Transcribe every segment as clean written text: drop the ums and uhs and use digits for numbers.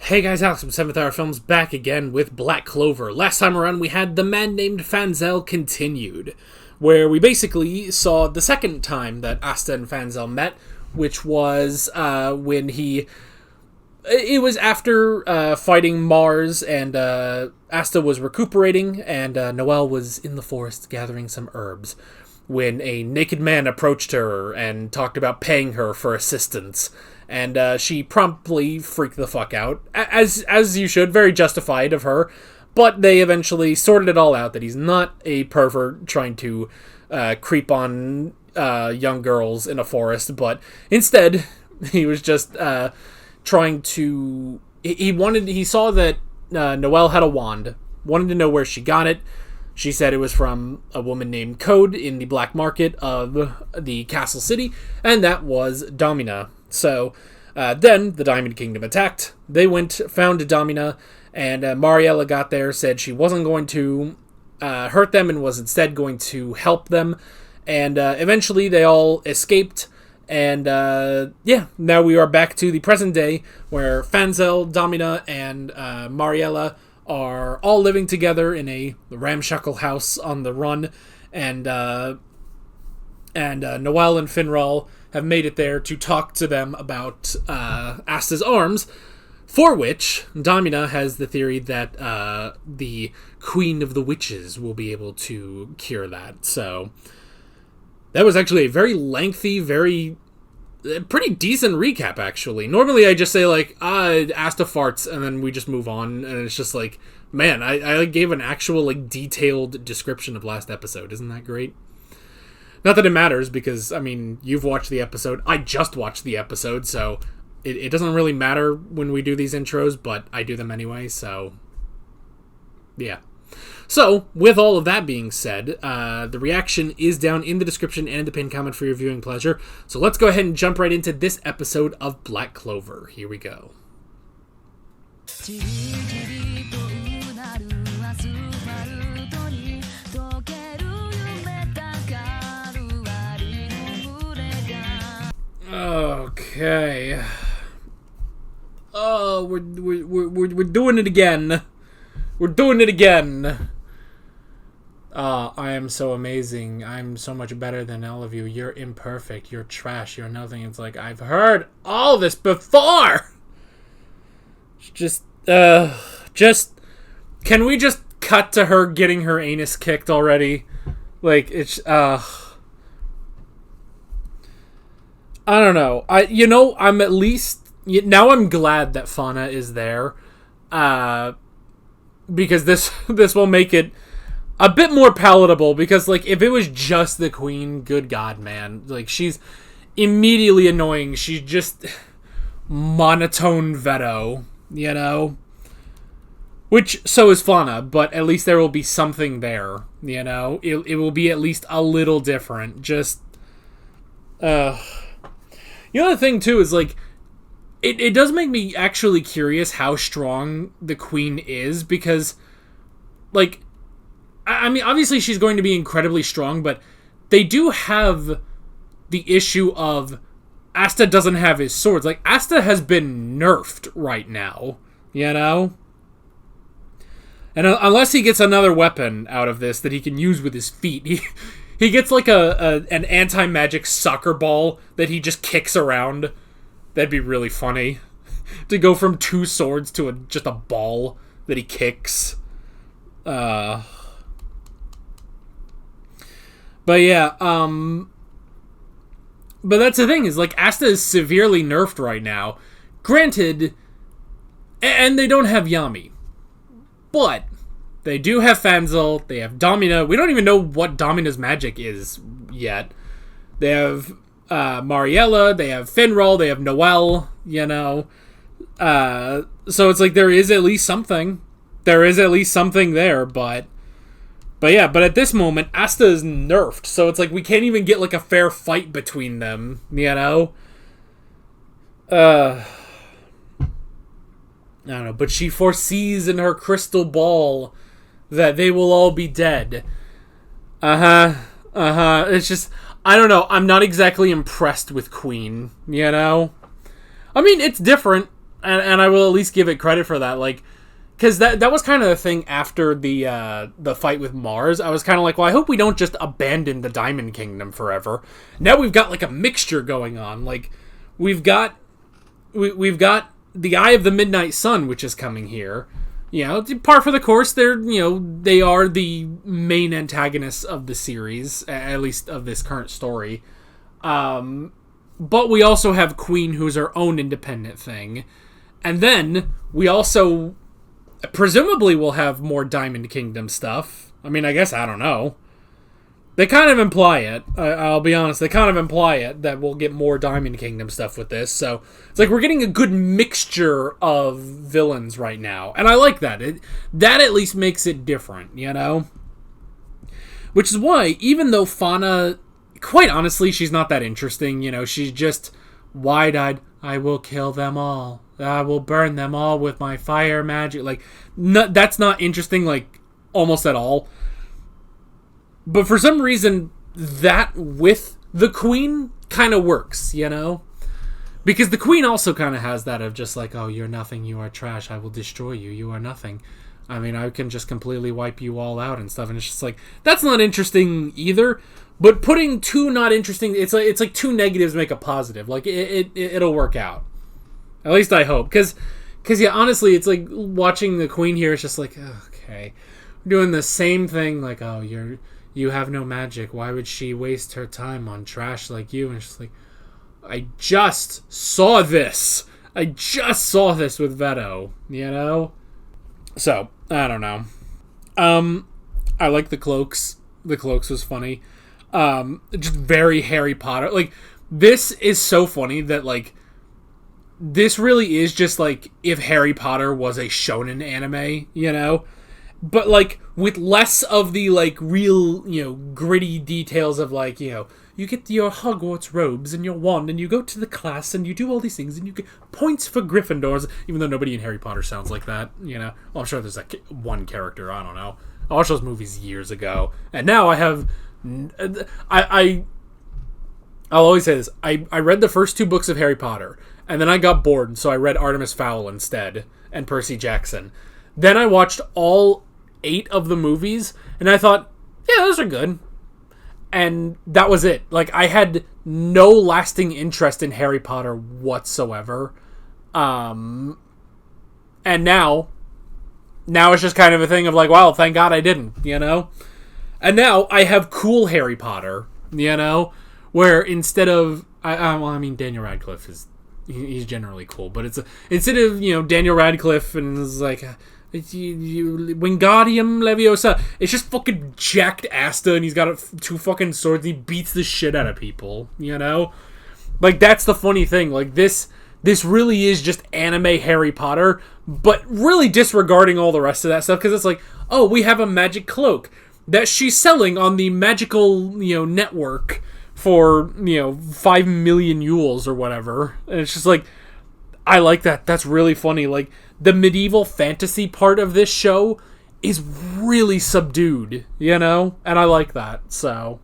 Hey guys, Alex from 7th Hour Films back again with Black Clover. Last time around we had The Man Named Fanzel Continued, where we basically saw the second time that Asta and Fanzel met, which was when it was after fighting Mars, and Asta was recuperating, and Noelle was in the forest gathering some herbs, when a naked man approached her and talked about paying her for assistance. And she promptly freaked the fuck out, as you should, very justified of her. But they eventually sorted it all out that he's not a pervert trying to creep on young girls in a forest, but instead he was just trying to. He saw that Noelle had a wand, wanted to know where she got it. She said it was from a woman named Code in the black market of the castle city, and that was Domina. So, then the Diamond Kingdom attacked. They found Domina, and Mariella got there, said she wasn't going to hurt them and was instead going to help them. And eventually they all escaped. And now we are back to the present day, where Fanzel, Domina, and Mariella are all living together in a ramshackle house on the run. And Noelle and Finral have made it there to talk to them about Asta's arms, for which Domina has the theory that the Queen of the Witches will be able to cure that. So that was actually a very lengthy, pretty decent recap, actually. Normally I just say, Asta farts, and then we just move on, and it's just like, man, I gave an actual, detailed description of last episode. Isn't that great? Not that it matters, because, you've watched the episode. I just watched the episode, so it doesn't really matter when we do these intros, but I do them anyway, so yeah. So, with all of that being said, the reaction is down in the description and in the pinned comment for your viewing pleasure. So let's go ahead and jump right into this episode of Black Clover. Here we go. Okay. Oh, we're doing it again. We're doing it again. I am so amazing. I'm so much better than all of you. You're imperfect. You're trash. You're nothing. It's like, I've heard all this before. Can we just cut to her getting her anus kicked already? I don't know. I'm at least... Now I'm glad that Fauna is there. Because this will make it a bit more palatable. Because, if it was just the Queen, good God, man. She's immediately annoying. She's just monotone veto, Which, so is Fauna, but at least there will be something there, It will be at least a little different. Just... The other thing, too, is, it does make me actually curious how strong the Queen is, because, obviously she's going to be incredibly strong, but they do have the issue of Asta doesn't have his swords. Asta has been nerfed right now, And unless he gets another weapon out of this that he can use with his feet, he gets an anti-magic soccer ball that he just kicks around. That'd be really funny. To go from two swords to just a ball that he kicks. But yeah, but that's the thing, is Asta is severely nerfed right now. Granted, and they don't have Yami. But they do have Fanzel, they have Domina. We don't even know what Domina's magic is yet. They have Mariella, they have Finral, they have Noelle, So it's there is at least something. There is at least something there, but at this moment, Asta is nerfed. So it's we can't even get a fair fight between them, I don't know, but she foresees in her crystal ball that they will all be dead. It's just, I don't know. I'm not exactly impressed with Queen, It's different. and I will at least give it credit for that. Like, because that was kind of the thing after the fight with Mars. I was kind of like, well, I hope we don't just abandon the Diamond Kingdom forever. Now we've got like a mixture going on. Like, we've got the Eye of the Midnight Sun, which is coming here. You know, par for the course. They are the main antagonists of the series, at least of this current story. But we also have Queen, who's her own independent thing. And then we also presumably will have more Diamond Kingdom stuff. I mean, I guess, I don't know. They kind of imply it. I'll be honest. They kind of imply it, that we'll get more Diamond Kingdom stuff with this. So it's like we're getting a good mixture of villains right now. And I like that. That at least makes it different, you know? Which is why, even though Fauna, quite honestly, she's not that interesting. You know, she's just wide-eyed. I will kill them all. I will burn them all with my fire magic. Like, that's not interesting, like, almost at all. But for some reason, that with the Queen kind of works, you know? Because the Queen also kind of has that of just like, oh, you're nothing, you are trash, I will destroy you, you are nothing. I mean, I can just completely wipe you all out and stuff. And it's just like, that's not interesting either. But putting two not interesting, it's like two negatives make a positive. Like, it'll work out. At least I hope. Because yeah, honestly, it's like watching the Queen here, it's just like, okay. Doing the same thing, like, oh, you have no magic. Why would she waste her time on trash like you? And it's just like, I just saw this. I just saw this with Veto, you know? So, I don't know. I like the cloaks. The cloaks was funny. Just very Harry Potter. Like, this is so funny that, like, this really is just, like, if Harry Potter was a shonen anime, you know? But, like, with less of the, like, real, you know, gritty details of, like, you know, you get your Hogwarts robes and your wand and you go to the class and you do all these things and you get points for Gryffindors, even though nobody in Harry Potter sounds like that, you know? Well, I'm sure there's, like, one character, I don't know. I watched those movies years ago. And now I have... I'll always say this. I read the first 2 books of Harry Potter, and then I got bored, so I read Artemis Fowl instead, and Percy Jackson. Then I watched all 8 of the movies, and I thought, yeah, those are good. And that was it. Like, I had no lasting interest in Harry Potter whatsoever. And now it's just kind of a thing of like, well, thank God I didn't, you know? And now I have cool Harry Potter, you know? Where instead of... I mean, Daniel Radcliffe is... He's generally cool, but it's... Instead of, you know, Daniel Radcliffe and it's like... Wingardium Leviosa. It's just fucking jacked Asta and he's got 2 fucking swords and he beats the shit out of people, you know? Like, that's the funny thing. Like, this really is just anime Harry Potter, but really disregarding all the rest of that stuff, because it's like, oh, we have a magic cloak that she's selling on the magical, you know, network for, you know, 5 million yules or whatever. And it's just like, I like that. That's really funny. Like, the medieval fantasy part of this show is really subdued, you know? And I like that, so.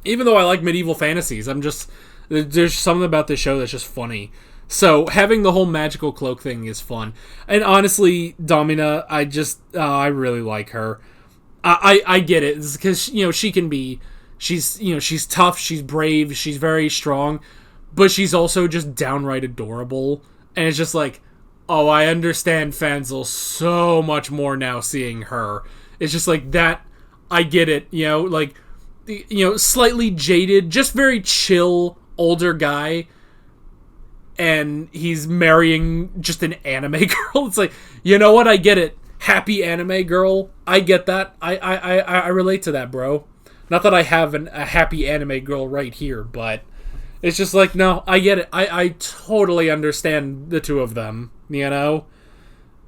Even though I like medieval fantasies, there's something about this show that's just funny. So, having the whole magical cloak thing is fun. And honestly, Domina, I really like her. I get it, because, you know, she's tough, she's brave, she's very strong, but she's also just downright adorable. And it's just like, oh, I understand Fanzel so much more now seeing her. It's just like that, I get it, you know, like, you know, slightly jaded, just very chill, older guy, and he's marrying just an anime girl. It's like, you know what, I get it. Happy anime girl, I get that. I relate to that, bro. Not that I have a happy anime girl right here, but it's just like, no, I get it. I totally understand the 2 of them, you know?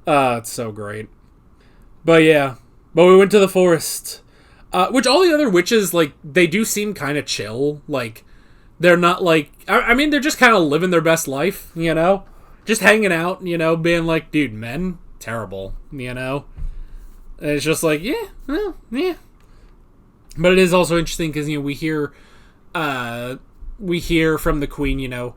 It's so great. But yeah, we went to the forest. Which all the other witches, like, they do seem kind of chill. Like, they're not like... I mean, they're just kind of living their best life, you know? Just hanging out, you know, being like, dude, men... terrible, you know? And it's just like, yeah, well, yeah. But it is also interesting because, you know, we hear from the Queen, you know,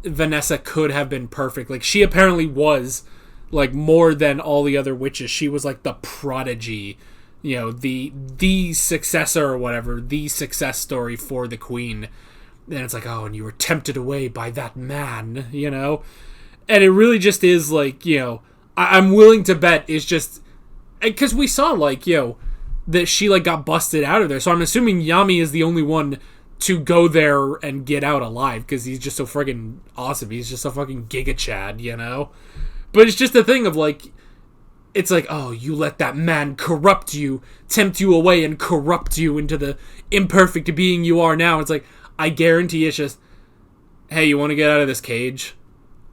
Vanessa could have been perfect. Like, she apparently was, like, more than all the other witches. She was, like, the prodigy, you know, the successor or whatever, the success story for the queen. And it's like, oh, and you were tempted away by that man, you know? And it really just is, like, you know, I'm willing to bet it's just... Because we saw, like, you know, that she, like, got busted out of there. So I'm assuming Yami is the only one to go there and get out alive, because he's just so friggin' awesome. He's just a fucking Giga Chad, you know? But it's just a thing of, like... It's like, oh, you let that man corrupt you, tempt you away, and corrupt you into the imperfect being you are now. It's like, I guarantee it's just, hey, you want to get out of this cage?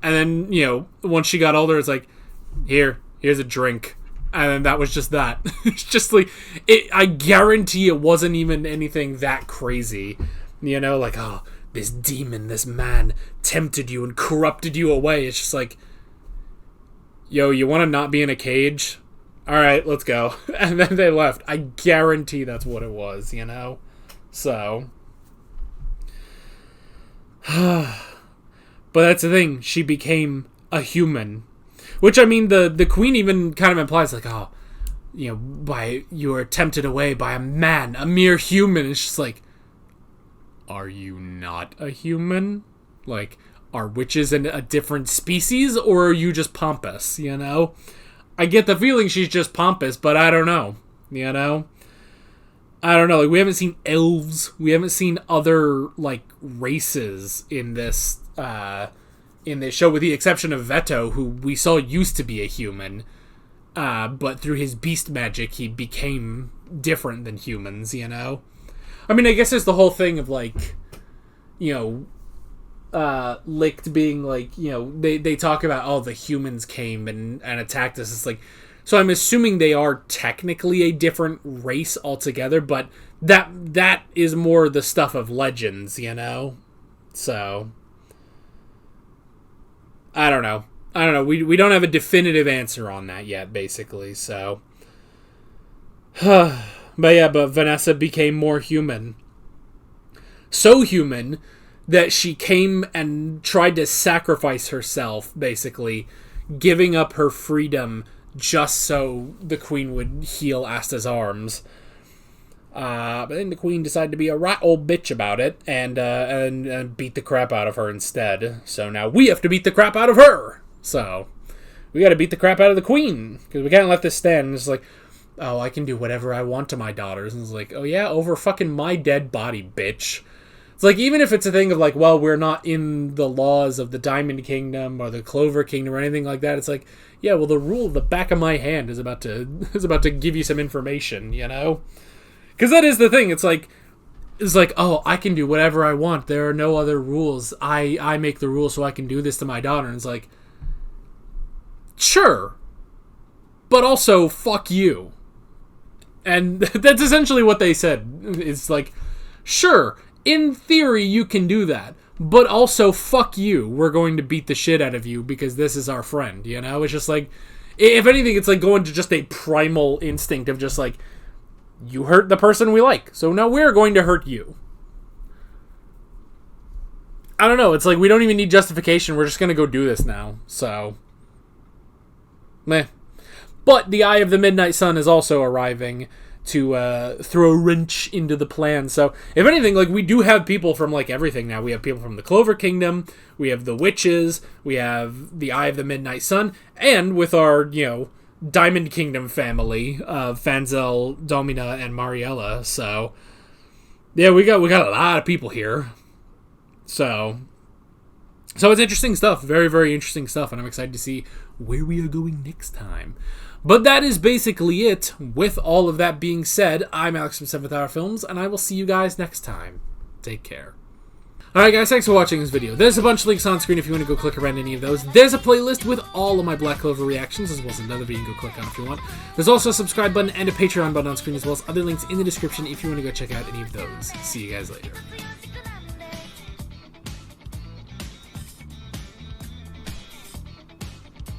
And then, you know, once she got older, it's like, here's a drink. And then that was just that. It's just like, I guarantee it wasn't even anything that crazy. You know, like, oh, this demon, this man tempted you and corrupted you away. It's just like, yo, you want to not be in a cage? All right, let's go. And then they left. I guarantee that's what it was, you know? So. But that's the thing. She became a human. Which, I mean, the queen even kind of implies, like, oh, you know, you were tempted away by a man, a mere human. It's just like, are you not a human? Like, are witches in a different species, or are you just pompous, you know? I get the feeling she's just pompous, but I don't know, you know? I don't know, like, we haven't seen elves, we haven't seen other, like, races in this show, with the exception of Veto, who we saw used to be a human, but through his beast magic, he became different than humans, you know? I mean, I guess it's the whole thing of, like, you know, Licht being like, you know, they talk about, oh, the humans came and attacked us. It's like, so I'm assuming they are technically a different race altogether, but that is more the stuff of legends, you know? So, I don't know. We don't have a definitive answer on that yet, basically, so. But Vanessa became more human. So human that she came and tried to sacrifice herself, basically, giving up her freedom just so the queen would heal Asta's arms. But then the queen decided to be a right old bitch about it and beat the crap out of her instead. So now we have to beat the crap out of her. So we got to beat the crap out of the queen, because we can't let this stand. It's like, oh, I can do whatever I want to my daughters. And it's like, oh yeah, over fucking my dead body, bitch. It's like, even if it's a thing of like, well, we're not in the laws of the Diamond Kingdom or the Clover Kingdom or anything like that. It's like, yeah, well, the rule of the back of my hand is about to give you some information, you know? Because that is the thing. It's like, oh, I can do whatever I want. There are no other rules. I make the rules so I can do this to my daughter. And it's like, sure, but also fuck you. And that's essentially what they said. It's like, sure, in theory, you can do that, but also, fuck you. We're going to beat the shit out of you because this is our friend, you know? It's just like, if anything, it's like going to just a primal instinct of just like, you hurt the person we like, so now we're going to hurt you. I don't know, it's like, we don't even need justification, we're just going to go do this now, so. Meh. But the Eye of the Midnight Sun is also arriving to throw a wrench into the plan. So, if anything, like, we do have people from, like, everything now. We have people from the Clover Kingdom, we have the witches, we have the Eye of the Midnight Sun, and with our, you know, Diamond Kingdom family of Fanzel, Domina, and Mariella. So, yeah, we got a lot of people here. So it's interesting stuff. Very, very interesting stuff, and I'm excited to see where we are going next time. But that is basically it. With all of that being said, I'm Alex from 7th Hour Films, and I will see you guys next time. Take care. Alright guys, thanks for watching this video. There's a bunch of links on screen if you want to go click around any of those. There's a playlist with all of my Black Clover reactions, as well as another video you can go click on if you want. There's also a subscribe button and a Patreon button on screen, as well as other links in the description if you want to go check out any of those. See you guys later.